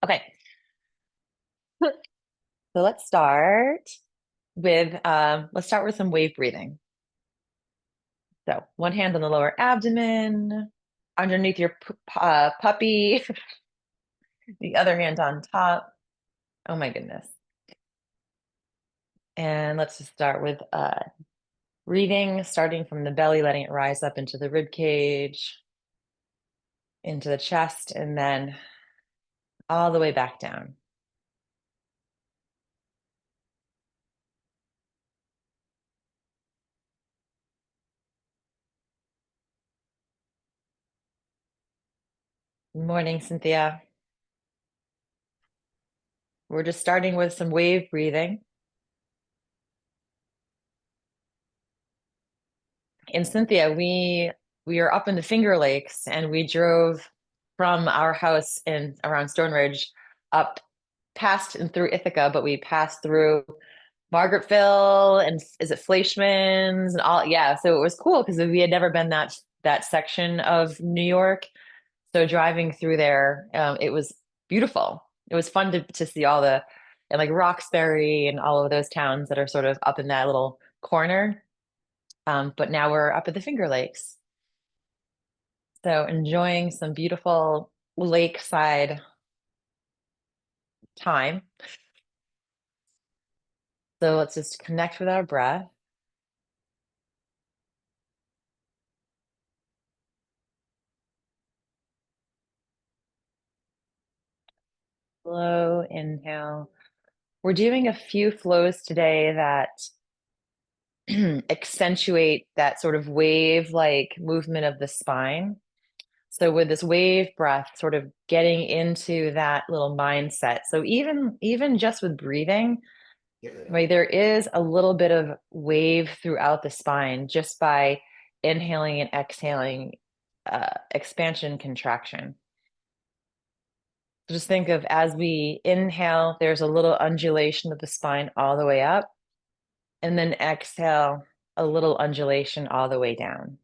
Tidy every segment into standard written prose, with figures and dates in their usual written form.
Okay, so let's start with some wave breathing. So one hand on the lower abdomen, underneath your puppy, the other hand on top. Oh my goodness. And let's just start with breathing, starting from the belly, letting it rise up into the rib cage, into the chest, and then all the way back down. Good morning, Cynthia. We're just starting with some wave breathing. And Cynthia, we are up in the Finger Lakes and we drove from our house in around Stone Ridge up past and through Ithaca, but we passed through Margaretville and is it Fleischmann's and all, yeah. So it was cool because we had never been that section of New York. So driving through there, it was beautiful. It was fun to see all the and like Roxbury and all of those towns that are sort of up in that little corner. But now we're up at the Finger Lakes. So enjoying some beautiful lakeside time. So let's just connect with our breath. Slow inhale. We're doing a few flows today that accentuate that sort of wave-like movement of the spine. So with this wave breath, sort of getting into that little mindset. So even just with breathing, right, there is a little bit of wave throughout the spine just by inhaling and exhaling, expansion, contraction. So just think of as we inhale, there's a little undulation of the spine all the way up, and then exhale, a little undulation all the way down.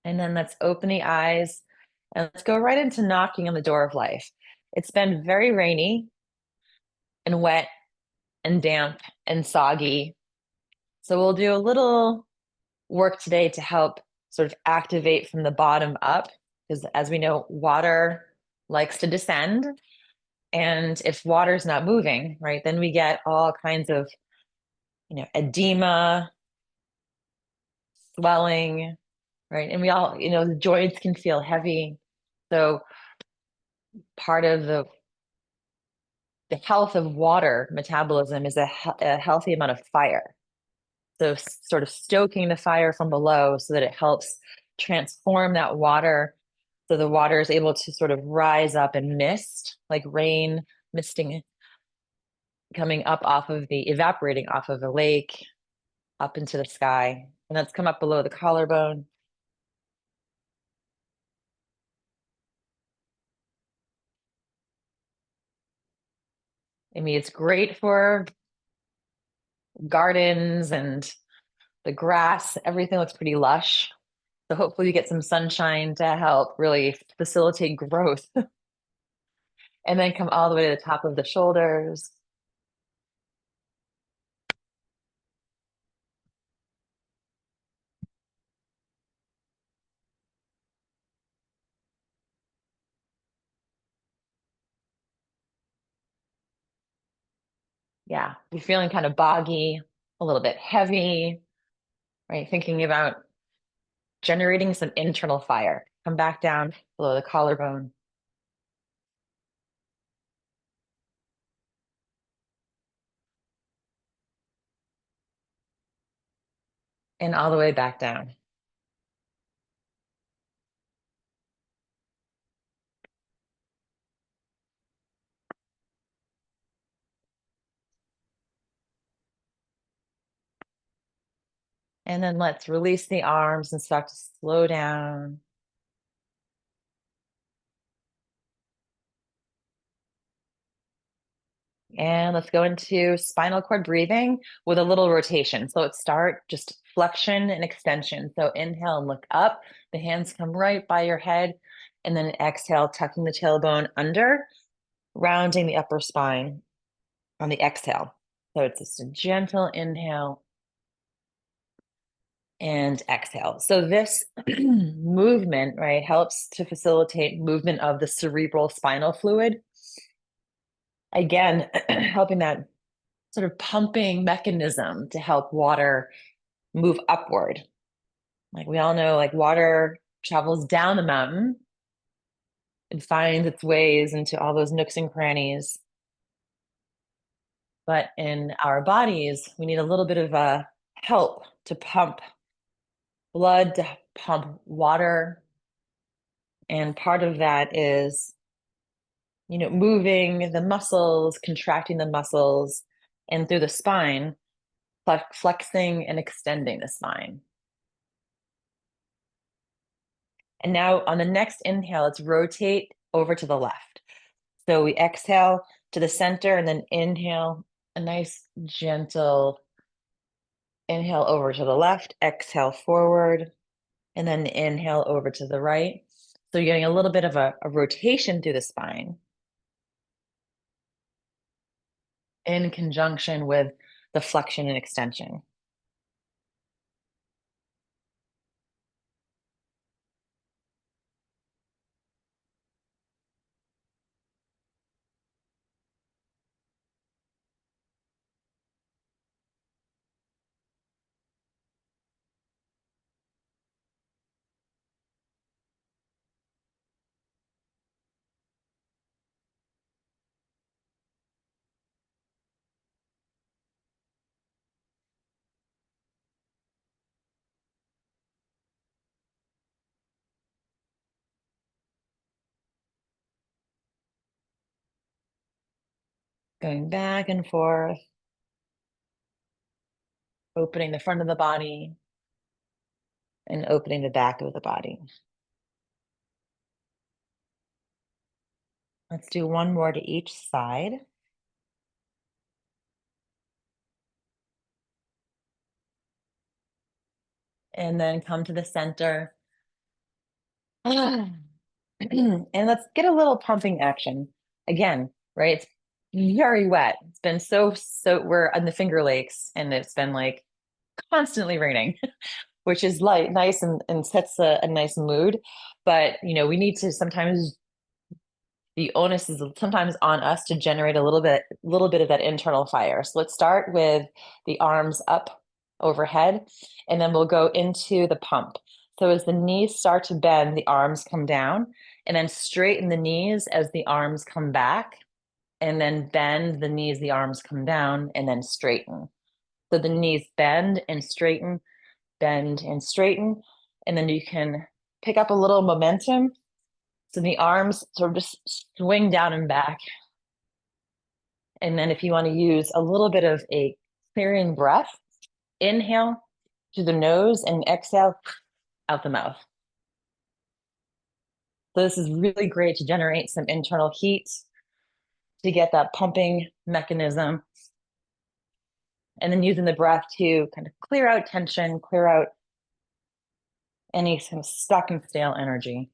And then let's open the eyes and let's go right into knocking on the door of life. It's been very rainy and wet and damp and soggy. So we'll do a little work today to help sort of activate from the bottom up, because as we know, water likes to descend. And if water's not moving, right, then we get all kinds of, edema, swelling, right? And we all, the joints can feel heavy. So part of the health of water metabolism is a healthy amount of fire. So sort of stoking the fire from below so that it helps transform that water so the water is able to sort of rise up and mist, like rain misting coming up off of the evaporating off of the lake up into the sky. And that's come up below the collarbone. I mean, it's great for gardens and the grass, everything looks pretty lush. So hopefully you get some sunshine to help really facilitate growth. And then come all the way to the top of the shoulders. Yeah, you're feeling kind of boggy, a little bit heavy, right? Thinking about generating some internal fire. Come back down below the collarbone and all the way back down. And then let's release the arms and start to slow down. And let's go into spinal cord breathing with a little rotation. So let's start just flexion and extension. So inhale and look up. The hands come right by your head. And then exhale, tucking the tailbone under, rounding the upper spine on the exhale. So it's just a gentle inhale and exhale. So this movement, right, helps to facilitate movement of the cerebral spinal fluid. Again, helping that sort of pumping mechanism to help water move upward. Like we all know, like water travels down the mountain and finds its ways into all those nooks and crannies. But in our bodies, we need a little bit of a help to pump blood, to pump water. And part of that is, moving the muscles, contracting the muscles, and through the spine, flexing and extending the spine. And now on the next inhale, let's rotate over to the left. So we exhale to the center and then inhale, a nice gentle inhale over to the left, exhale forward, and then inhale over to the right. So you're getting a little bit of a rotation through the spine in conjunction with the flexion and extension. Going back and forth, opening the front of the body and opening the back of the body. Let's do one more to each side. And then come to the center. And let's get a little pumping action. Again, right? It's very wet. It's been so we're on the Finger Lakes and it's been like constantly raining, which is light, nice and sets a nice mood. But we need to sometimes the onus is sometimes on us to generate a little bit of that internal fire. So let's start with the arms up overhead, and then we'll go into the pump. So as the knees start to bend, the arms come down, and then straighten the knees as the arms come back, and then bend the knees, the arms come down, and then straighten. So the knees bend and straighten, and then you can pick up a little momentum. So the arms sort of just swing down and back. And then if you want to use a little bit of a clearing breath, inhale through the nose and exhale out the mouth. So this is really great to generate some internal heat, to get that pumping mechanism. And then using the breath to kind of clear out tension, clear out any kind of stuck and stale energy.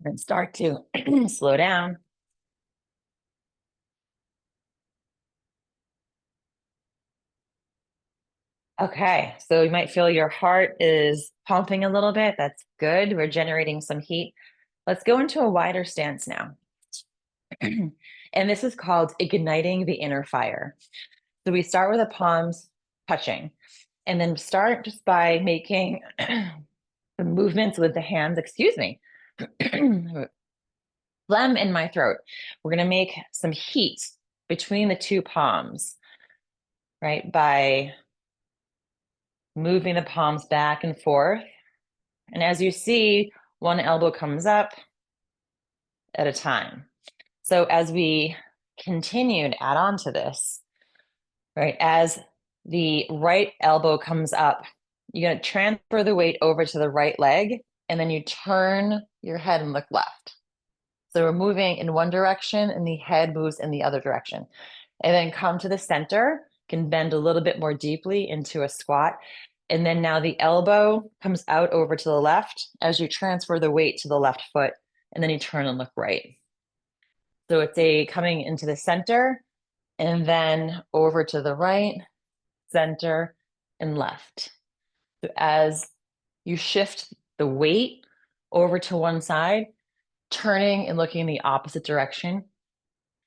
And start to slow down. Okay, so you might feel your heart is pumping a little bit. That's good. We're generating some heat. Let's go into a wider stance now. And this is called igniting the inner fire. So we start with the palms touching, and then start just by making some movements with the hands. Excuse me. Phlegm in my throat. We're going to make some heat between the two palms, right? By moving the palms back and forth. And as you see, one elbow comes up at a time. So as we continue to add on to this, right, as the right elbow comes up, you're going to transfer the weight over to the right leg, and then you turn your head and look left. So we're moving in one direction and the head moves in the other direction. And then come to the center, can bend a little bit more deeply into a squat. And then now the elbow comes out over to the left as you transfer the weight to the left foot, and then you turn and look right. So it's a coming into the center and then over to the right, center, and left. So as you shift the weight over to one side, turning and looking in the opposite direction,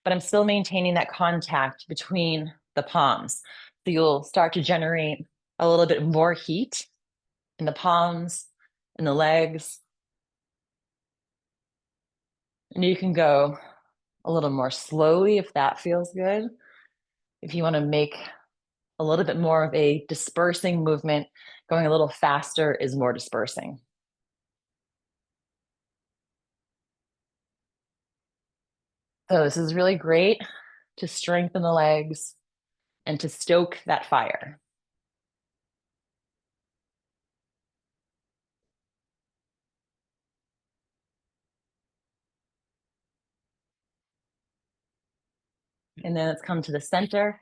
but I'm still maintaining that contact between the palms. So you'll start to generate a little bit more heat in the palms, in the legs. And you can go a little more slowly if that feels good. If you want to make a little bit more of a dispersing movement, going a little faster is more dispersing. So this is really great to strengthen the legs and to stoke that fire. And then let's come to the center.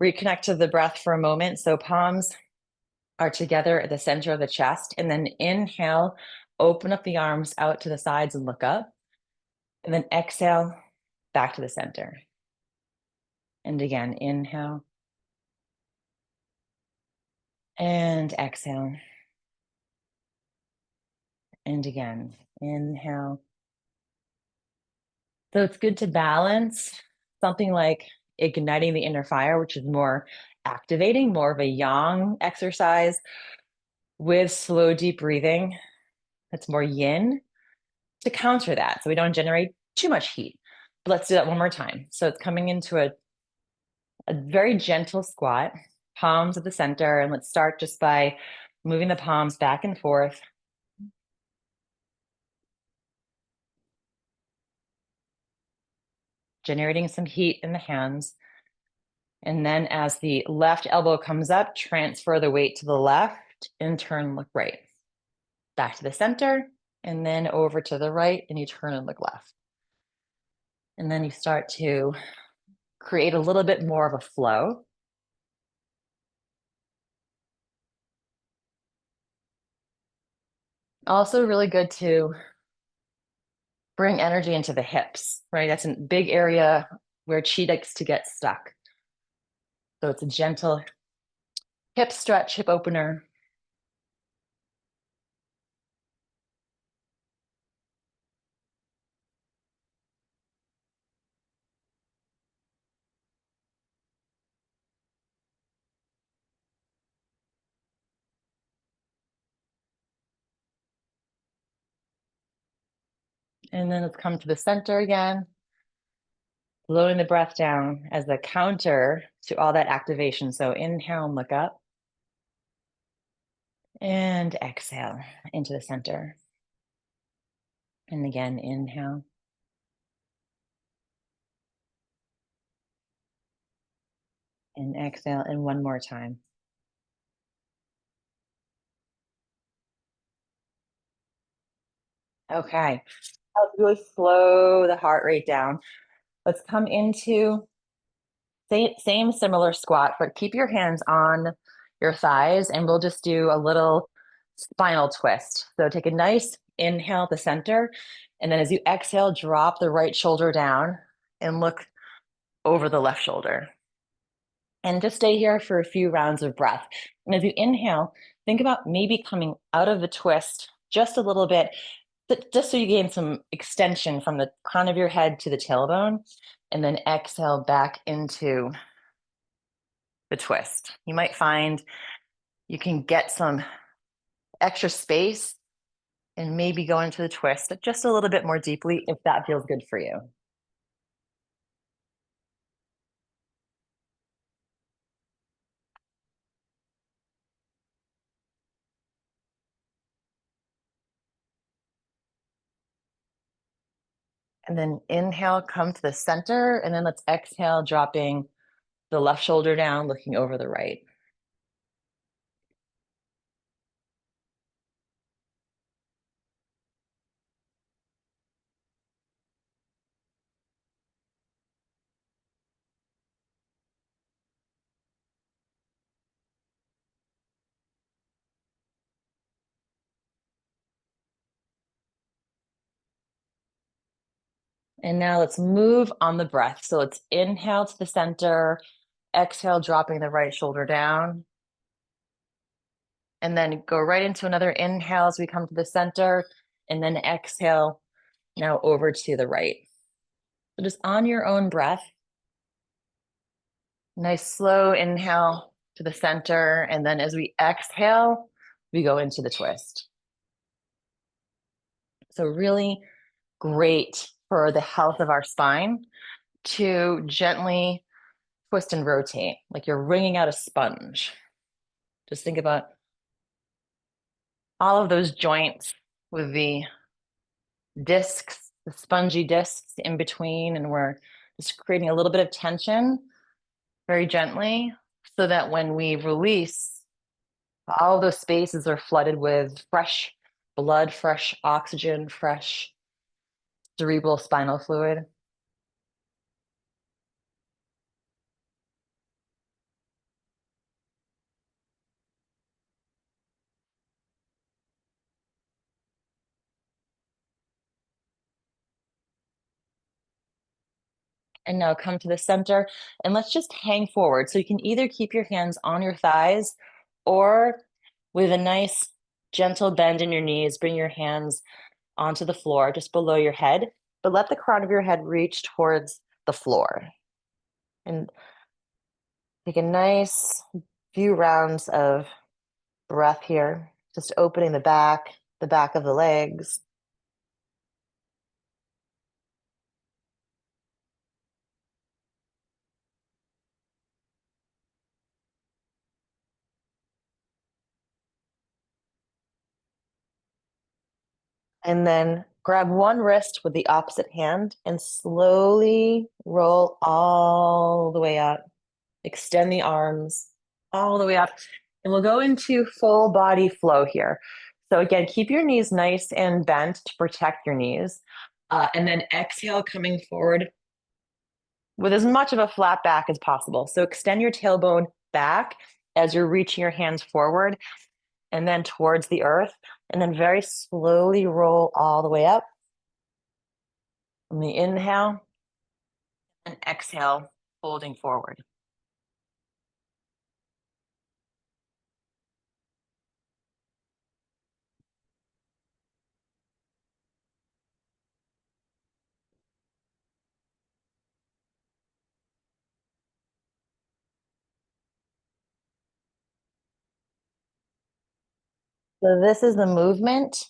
Reconnect to the breath for a moment. So palms are together at the center of the chest. And then inhale, open up the arms out to the sides and look up. And then exhale, back to the center. And again, inhale. And exhale. And again, inhale. So it's good to balance something like igniting the inner fire, which is more activating, more of a yang exercise, with slow, deep breathing. That's more yin to counter that. So we don't generate too much heat. But let's do that one more time. So it's coming into a very gentle squat, palms at the center. And let's start just by moving the palms back and forth. Generating some heat in the hands. And then as the left elbow comes up, transfer the weight to the left and turn, look right. Back to the center, and then over to the right, and you turn and look left. And then you start to create a little bit more of a flow. Also really good to bring energy into the hips, right? That's a big area where chi likes to get stuck. So it's a gentle hip stretch, hip opener. And then let's come to the center again, slowing the breath down as a counter to all that activation. So inhale and look up. And exhale into the center. And again, inhale. And exhale, and one more time. Okay, let's really slow the heart rate down. Let's come into same similar squat, but keep your hands on your thighs, and we'll just do a little spinal twist. So take a nice inhale at the center, and then as you exhale, drop the right shoulder down and look over the left shoulder. And just stay here for a few rounds of breath. And as you inhale, think about maybe coming out of the twist just a little bit, just so you gain some extension from the crown of your head to the tailbone, and then exhale back into the twist. You might find you can get some extra space and maybe go into the twist just a little bit more deeply if that feels good for you. And then inhale, come to the center, and then let's exhale, dropping the left shoulder down, looking over the right. And now let's move on the breath. So let's inhale to the center, exhale, dropping the right shoulder down. And then go right into another inhale as we come to the center, and then exhale now over to the right. So just on your own breath, nice slow inhale to the center. And then as we exhale, we go into the twist. So really great for the health of our spine to gently twist and rotate, like you're wringing out a sponge. Just think about all of those joints with the discs, the spongy discs in between, and we're just creating a little bit of tension very gently so that when we release, all those spaces are flooded with fresh blood, fresh oxygen, fresh cerebral spinal fluid. And now come to the center and let's just hang forward. So you can either keep your hands on your thighs or with a nice gentle bend in your knees, bring your hands onto the floor just below your head, but let the crown of your head reach towards the floor. And take a nice few rounds of breath here, just opening the back of the legs. And then grab one wrist with the opposite hand and slowly roll all the way up. Extend the arms all the way up. And we'll go into full body flow here. So again, keep your knees nice and bent to protect your knees. And then exhale, coming forward with as much of a flat back as possible. So extend your tailbone back as you're reaching your hands forward and then towards the earth. And then very slowly roll all the way up. On the inhale and exhale, folding forward. So this is the movement.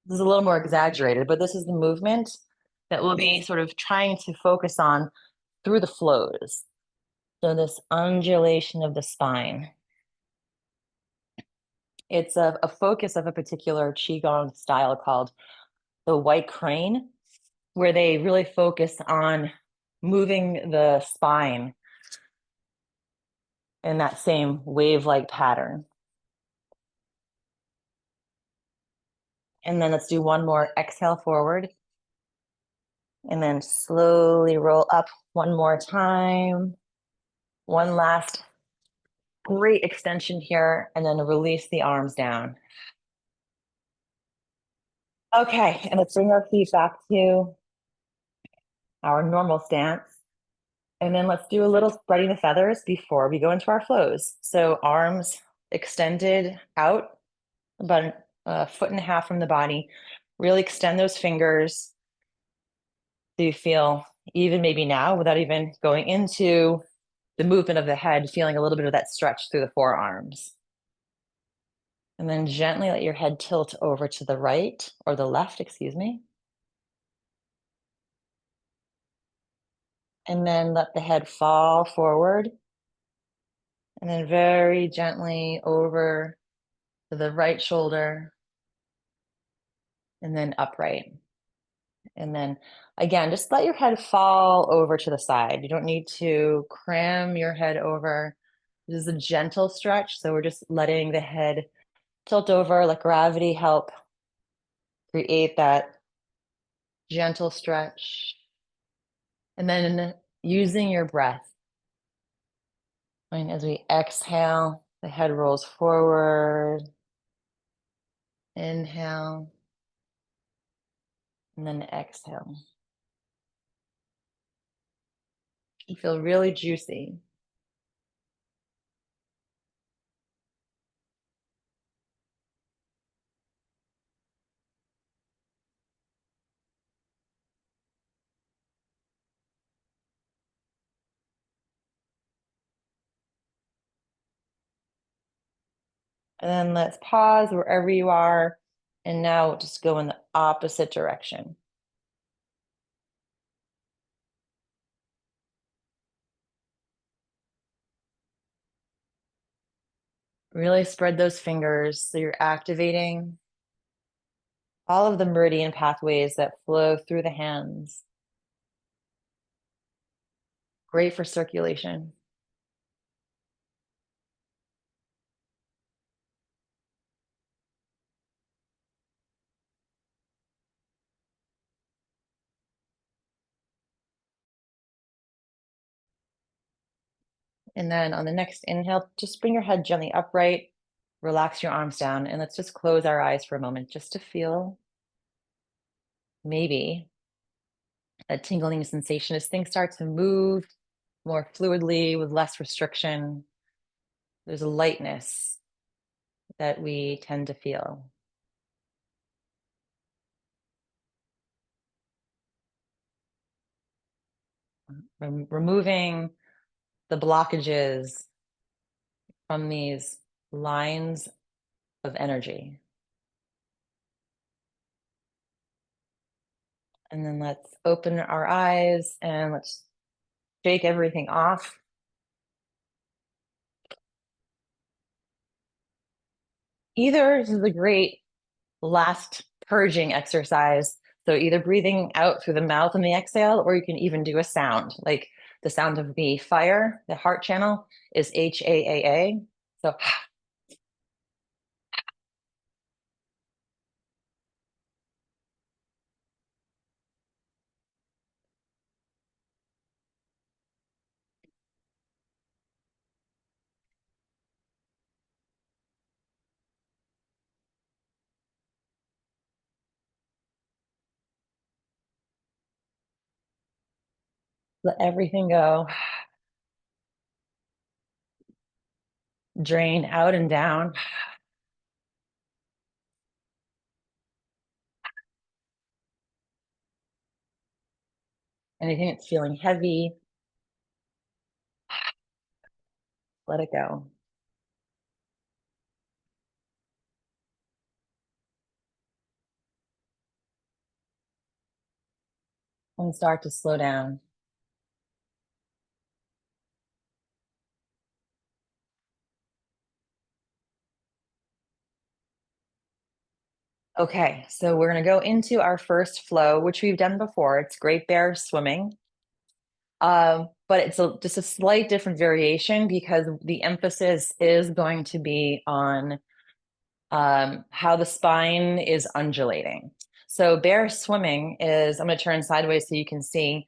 This is a little more exaggerated, but this is the movement that we'll be sort of trying to focus on through the flows. So this undulation of the spine. It's a focus of a particular QiGong style called the white crane, where they really focus on moving the spine in that same wave-like pattern. And then let's do one more. Exhale forward. And then slowly roll up one more time. One last great extension here, and then release the arms down. Okay, and let's bring our feet back to our normal stance. And then let's do a little spreading the feathers before we go into our flows. So arms extended out about a foot and a half from the body. Really extend those fingers. So you feel even maybe now without even going into the movement of the head, feeling a little bit of that stretch through the forearms. And then gently let your head tilt over to the right or the left, excuse me. And then let the head fall forward. And then very gently over to the right shoulder and then upright. And then again, just let your head fall over to the side. You don't need to cram your head over. This is a gentle stretch. So we're just letting the head tilt over, let gravity help create that gentle stretch. And then using your breath. And as we exhale, the head rolls forward. Inhale. And then exhale. You feel really juicy. And then let's pause wherever you are. And now just go in the opposite direction. Really spread those fingers so you're activating all of the meridian pathways that flow through the hands. Great for circulation. And then on the next inhale, just bring your head gently upright, relax your arms down, and let's just close our eyes for a moment just to feel maybe a tingling sensation as things start to move more fluidly with less restriction. There's a lightness that we tend to feel. Removing the blockages from these lines of energy. And then let's open our eyes and let's shake everything off. Either this is a great last purging exercise. So either breathing out through the mouth in the exhale, or you can even do a sound, like the sound of the fire, the heart channel is HAAA. So let everything go. Drain out and down. Anything that's feeling heavy, let it go. And start to slow down. Okay, so we're going to go into our first flow, which we've done before. It's Great Bear swimming. But it's just a slight different variation because the emphasis is going to be on how the spine is undulating. So bear swimming is, I'm going to turn sideways so you can see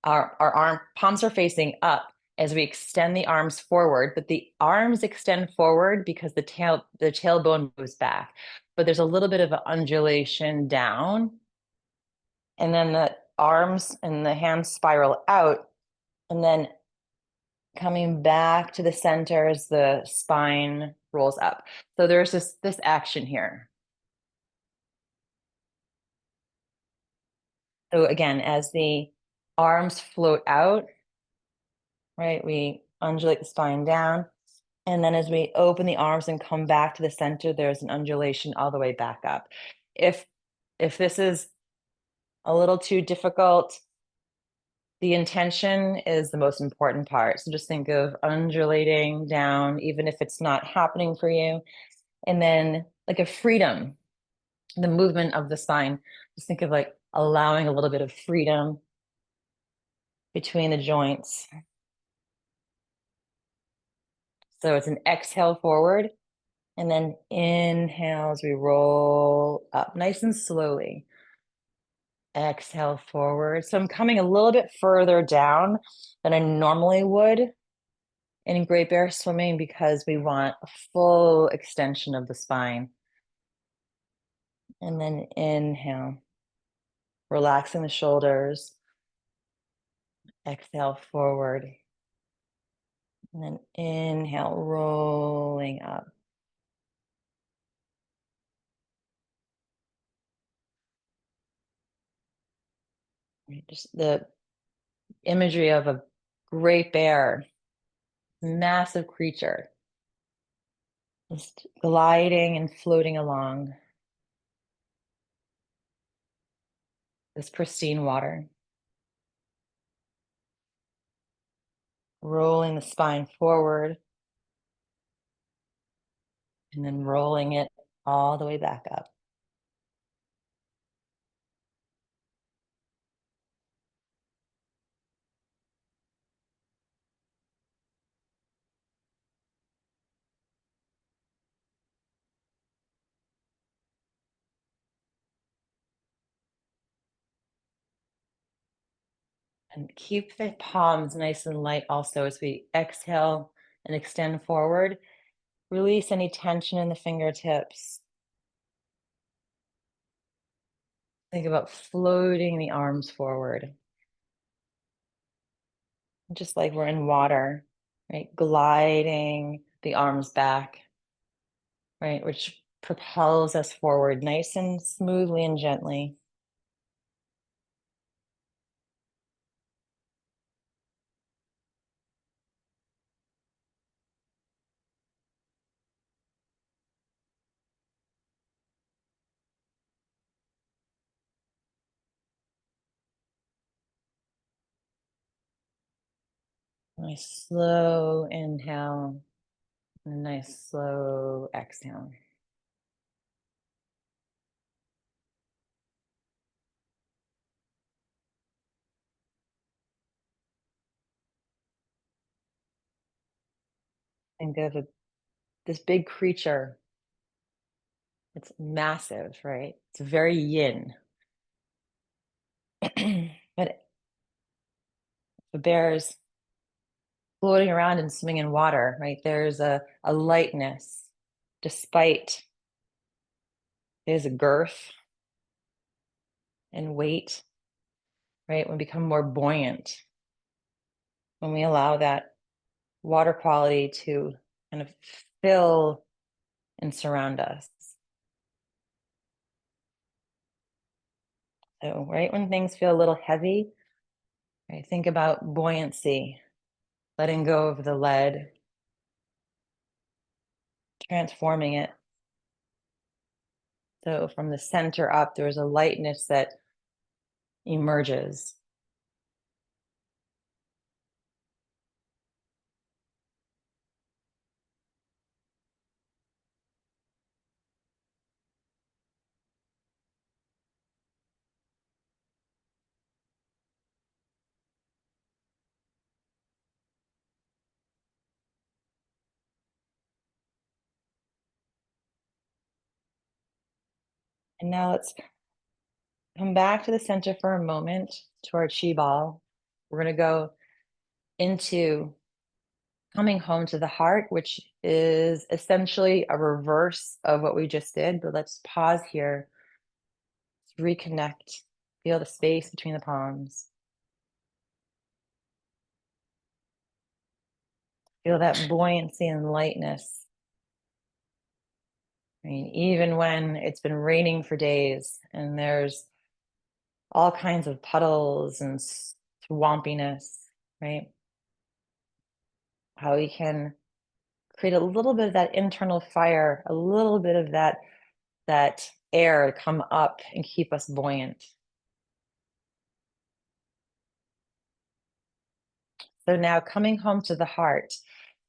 our arm, palms are facing up as we extend the arms forward, but the arms extend forward because the tailbone moves back. But there's a little bit of an undulation down. And then the arms and the hands spiral out And then coming back to the center as the spine rolls up. So there's this action here. So again, as the arms float out, right, we undulate the spine down. And then as we open the arms and come back to the center, there's an undulation all the way back up. If this is a little too difficult, the intention is the most important part. So just think of undulating down, even if it's not happening for you. And then like a freedom, the movement of the spine. Just think of like allowing a little bit of freedom between the joints. So it's an exhale forward and then inhale as we roll up nice and slowly. Exhale forward. So I'm coming a little bit further down than I normally would in Great Bear swimming because we want a full extension of the spine. And then inhale, relaxing the shoulders. Exhale forward. And then inhale, rolling up. Just the imagery of a great bear, massive creature, just gliding and floating along this pristine water. Rolling the spine forward and then rolling it all the way back up. And keep the palms nice and light also as we exhale and extend forward. Release any tension in the fingertips. Think about floating the arms forward, just like we're in water, right? Gliding the arms back, right? Which propels us forward nice and smoothly and gently. Nice slow inhale, and a nice slow exhale. Think of this big creature. It's massive, right? It's very yin. But the bear is floating around and swimming in water, right? There's a lightness despite there's a girth and weight, right? We become more buoyant when we allow that water quality to kind of fill and surround us. So, right when things feel a little heavy, right, think about buoyancy, letting go of the lead, transforming it. So, from the center up, there's a lightness that emerges. And now let's come back to the center for a moment to our chi ball. We're going to go into coming home to the heart, which is essentially a reverse of what we just did. But let's pause here, reconnect, feel the space between the palms. Feel that buoyancy and lightness. I mean, even when it's been raining for days and there's all kinds of puddles and swampiness, right? How we can create a little bit of that internal fire, a little bit of that air to come up and keep us buoyant. So now coming home to the heart.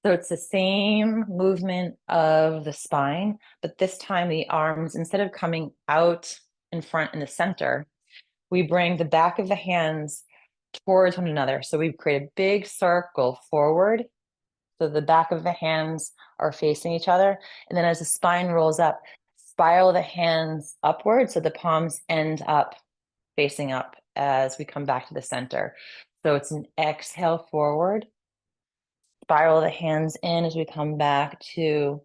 So it's the same movement of the spine, but this time the arms, instead of coming out in front in the center, we bring the back of the hands towards one another. So we create a big circle forward. So the back of the hands are facing each other. And then as the spine rolls up, spiral the hands upward. So the palms end up facing up as we come back to the center. So it's an exhale forward, spiral the hands in as we come back to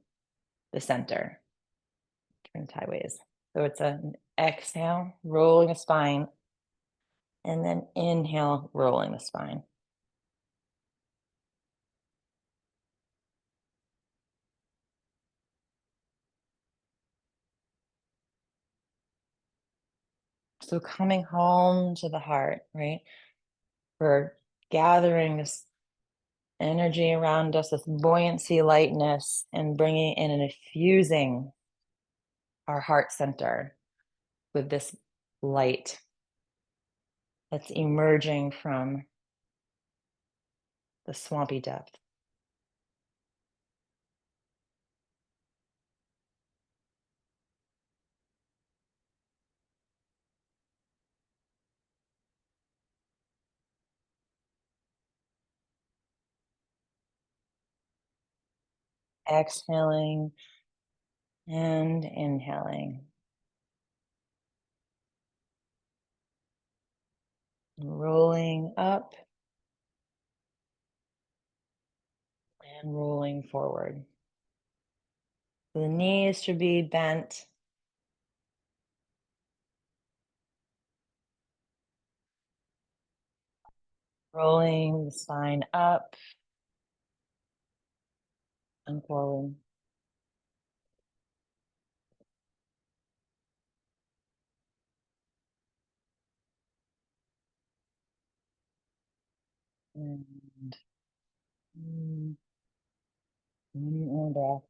the center. Turn sideways. So it's an exhale, rolling the spine, and then inhale, rolling the spine. So coming home to the heart, right? We're gathering this energy around us, this buoyancy, lightness, and bringing in and infusing our heart center with this light that's emerging from the swampy depth. Exhaling and inhaling. Rolling up and rolling forward. The knees should be bent. Rolling the spine up and forward. And, mm, and breath.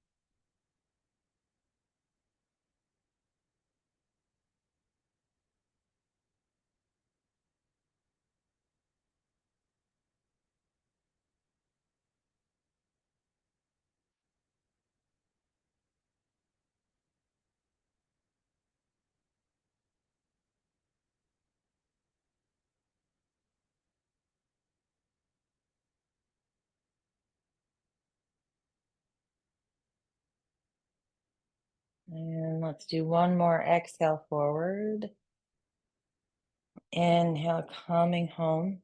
And let's do one more exhale forward. Inhale, coming home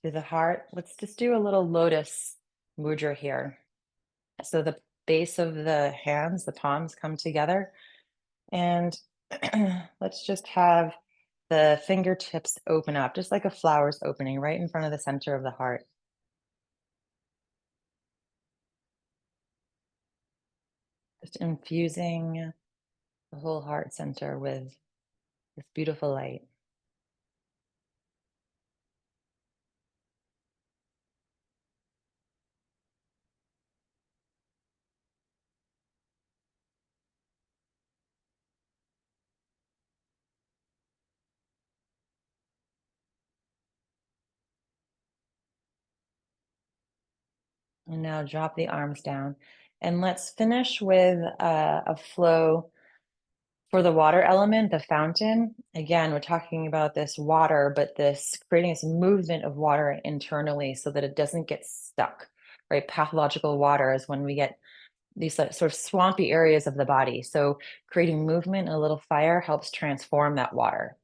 to the heart. Let's just do a little lotus mudra here. So the base of the hands, the palms come together, and let's just have the fingertips open up, just like a flower's opening right in front of the center of the heart. Just infusing the whole heart center with this beautiful light. And now drop the arms down. And let's finish with a flow for the water element, the fountain. Again, we're talking about this water, but this creating this movement of water internally so that it doesn't get stuck, right? Pathological water is when we get these sort of swampy areas of the body. So creating movement and a little fire helps transform that water.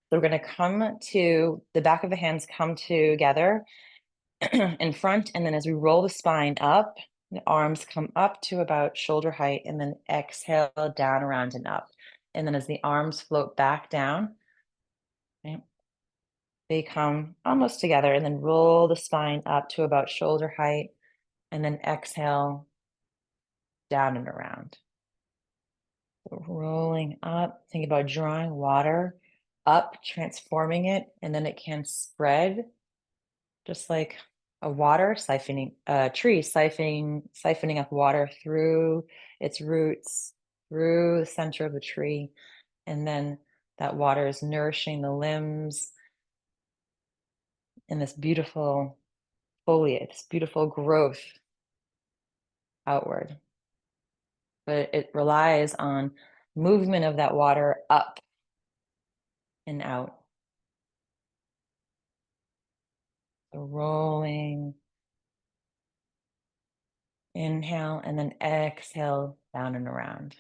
So we're going to come to the back of the hands, come together in front. And then as we roll the spine up, the arms come up to about shoulder height and then exhale down, around and up. And then as the arms float back down, right, they come almost together and then roll the spine up to about shoulder height and then exhale down and around. So rolling up, think about drawing water up, transforming it, and then it can spread just like a water siphoning, a tree siphoning up water through its roots, through the center of the tree, and then that water is nourishing the limbs in this beautiful foliage, this beautiful growth outward. But it relies on movement of that water up and out. So rolling, inhale, and then exhale down and around.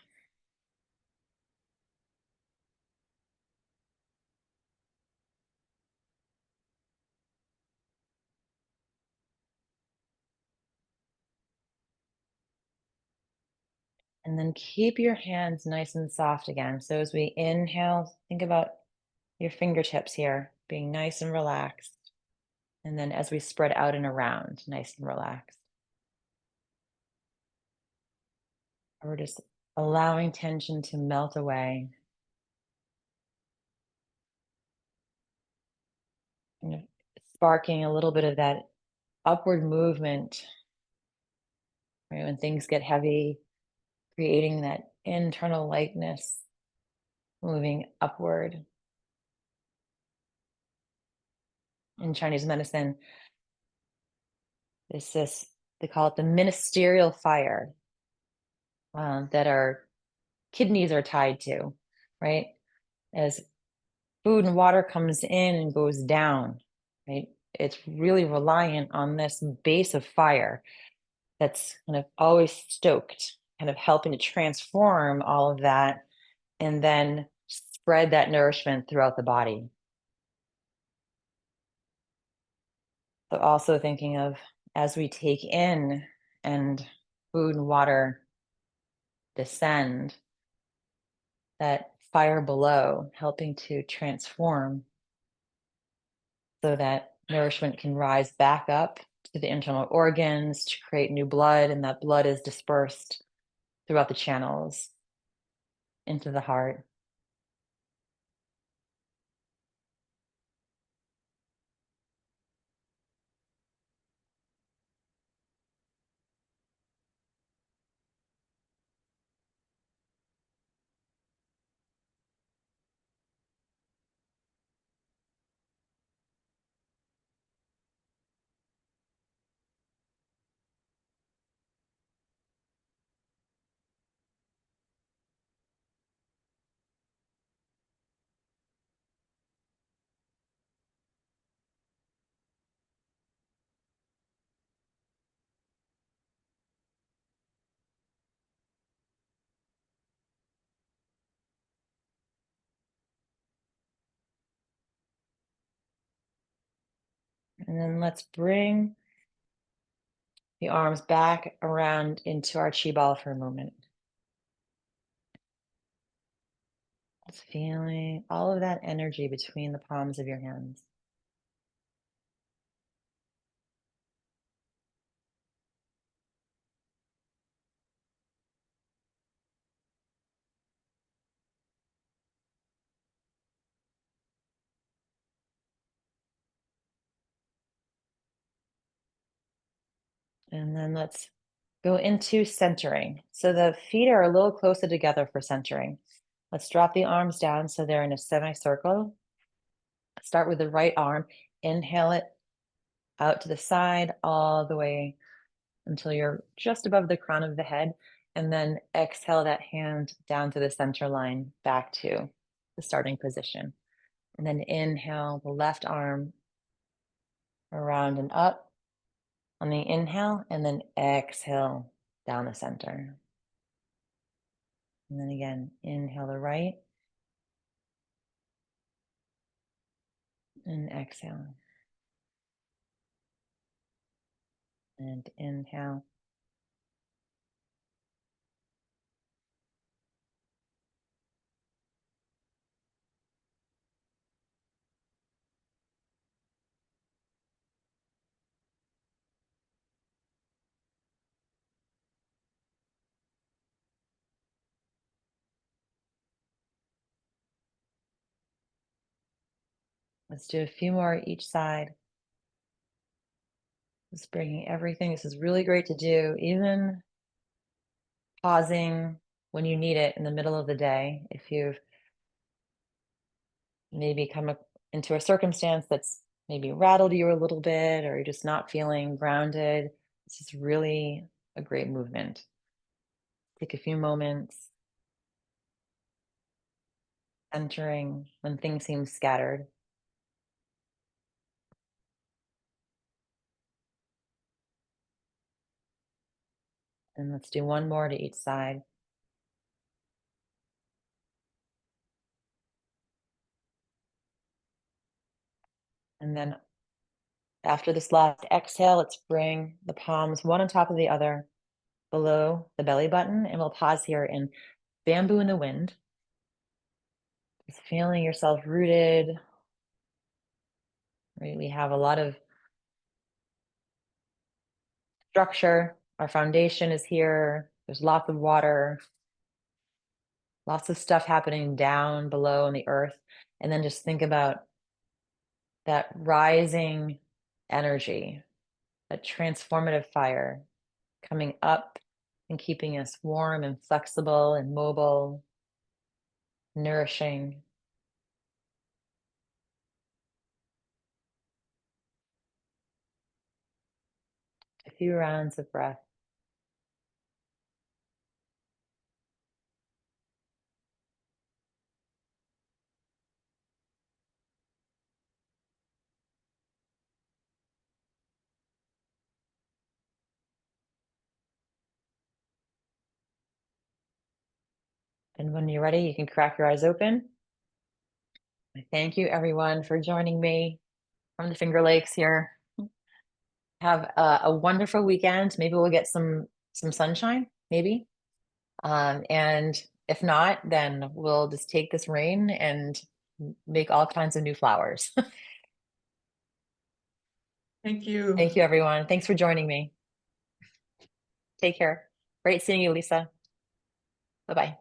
And then keep your hands nice and soft again. So as we inhale, think about your fingertips here being nice and relaxed. And then as we spread out and around, nice and relaxed. We're just allowing tension to melt away, kind of sparking a little bit of that upward movement, right? When things get heavy, creating that internal lightness, moving upward. In Chinese medicine, it's this, they call it the ministerial fire, that our kidneys are tied to, right? As food and water comes in and goes down, right? It's really reliant on this base of fire that's kind of always stoked, kind of helping to transform all of that and then spread that nourishment throughout the body. So also thinking of as we take in and food and water descend, that fire below helping to transform so that nourishment can rise back up to the internal organs to create new blood, and that blood is dispersed throughout the channels into the heart. And then let's bring the arms back around into our chi ball for a moment. Just feeling all of that energy between the palms of your hands. And then let's go into centering. So the feet are a little closer together for centering. Let's drop the arms down so they're in a semicircle. Start with the right arm, inhale it out to the side all the way until you're just above the crown of the head. And then exhale that hand down to the center line back to the starting position. And then inhale the left arm around and up on the inhale, and then exhale down the center. And then again, inhale the right and exhale. And inhale. Let's do a few more each side. Just bringing everything. This is really great to do, even pausing when you need it in the middle of the day. If you've maybe into a circumstance that's maybe rattled you a little bit, or you're just not feeling grounded, this is really a great movement. Take a few moments, centering when things seem scattered. And let's do one more to each side. And then after this last exhale, let's bring the palms one on top of the other below the belly button. And we'll pause here in bamboo in the wind. Just feeling yourself rooted. Right? We have a lot of structure. Our foundation is here. There's lots of water, lots of stuff happening down below in the earth. And then just think about that rising energy, that transformative fire coming up and keeping us warm and flexible and mobile, nourishing. A few rounds of breath. And when you're ready, you can crack your eyes open. Thank you, everyone, for joining me from the Finger Lakes here. Have a wonderful weekend. Maybe we'll get some sunshine, maybe. And if not, then we'll just take this rain and make all kinds of new flowers. Thank you. Thank you, everyone. Thanks for joining me. Take care. Great seeing you, Lisa. Bye-bye.